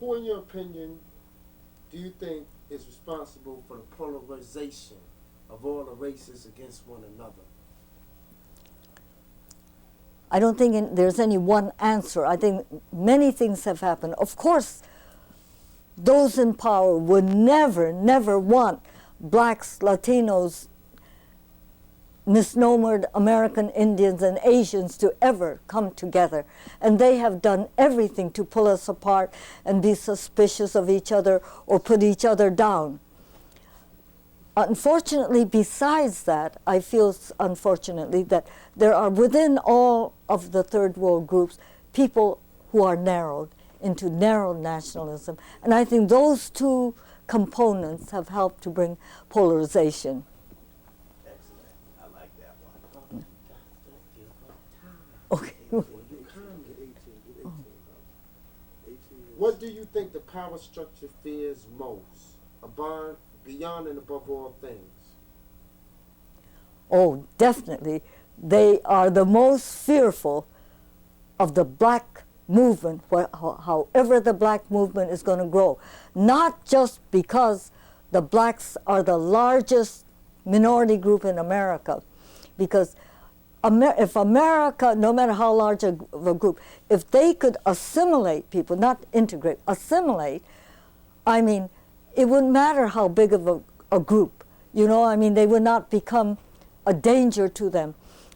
Who, in your opinion, do you think is responsible for the polarization of all the races against one another? I don't think there's any one answer. I think many things have happened. Of course, those in power would never, never want blacks, Latinos, misnomered American Indians and Asians to ever come together. And they have done everything to pull us apart and be suspicious of each other or put each other down. Unfortunately, besides that, I feel unfortunately that there are within all of the third world groups people who are narrowed into narrow nationalism. And I think those two components have helped to bring polarization. Excellent. I like that one. Okay. What do you think the power structure fears most, beyond and above all things? Oh, definitely. They are the most fearful of the black movement, however the black movement is going to grow. Not just because the blacks are the largest minority group in America, because if America, no matter how large of a group, if they could assimilate people, not integrate, assimilate, I mean, it wouldn't matter how big of a group, you know, I mean, they would not become a danger to them.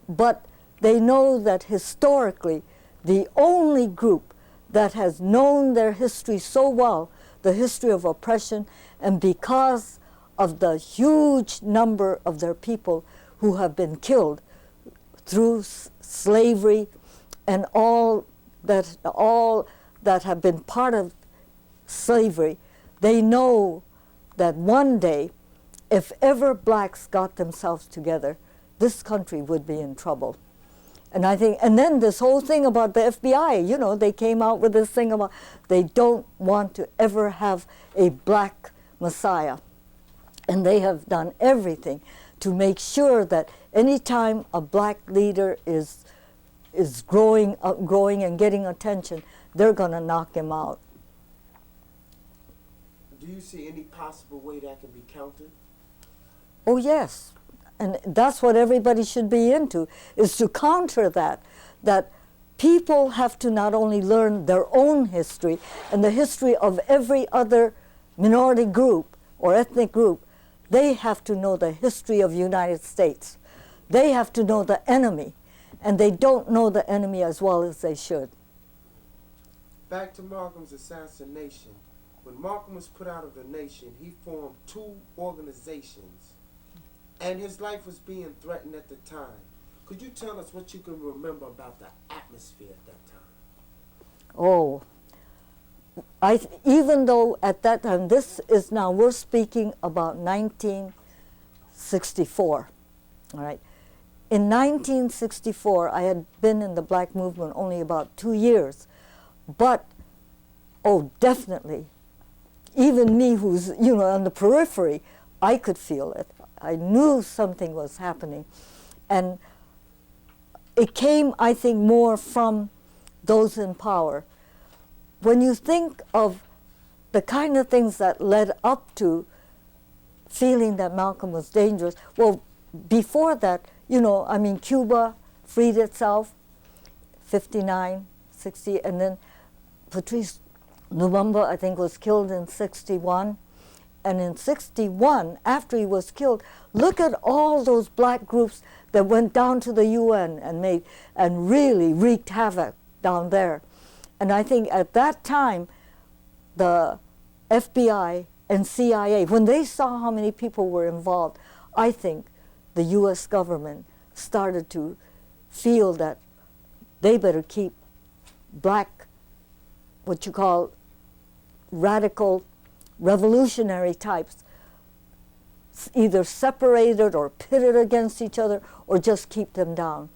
But they know that historically, the only group that has known their history so well, the history of oppression, and because of the huge number of their people who have been killed through slavery and all that have been part of slavery, they know that one day, if ever blacks got themselves together, this country would be in trouble. And I think, and then this whole thing about the FBI, you know, they came out with this thing about they don't want to ever have a black messiah. And they have done everything to make sure that anytime a black leader is growing and getting attention, they're going to knock him out. Do you see any possible way that can be countered? Oh, yes. And that's what everybody should be into, is to counter that people have to not only learn their own history and the history of every other minority group or ethnic group, they have to know the history of the United States. They have to know the enemy, and they don't know the enemy as well as they should. Back to Malcolm's assassination. When Malcolm was put out of the nation, he formed two organizations, and his life was being threatened at the time. Could you tell us what you can remember about the atmosphere at that time? Oh, even though at that time, this is now, we're speaking about 1964, all right? In 1964, I had been in the black movement only about 2 years, but, oh, definitely, even me who's, you know, on the periphery, I could feel it. I knew something was happening. And it came, I think, more from those in power. When you think of the kind of things that led up to feeling that Malcolm was dangerous, well, before that, you know, I mean, Cuba freed itself, 59, 60, and then Patrice Lumumba, I think, was killed in 61. And in 61, after he was killed, look at all those black groups that went down to the UN and really wreaked havoc down there. And I think at that time, the FBI and CIA, when they saw how many people were involved, I think the US government started to feel that they better keep black, what you call radical revolutionary types, either separated or pitted against each other, or just keep them down.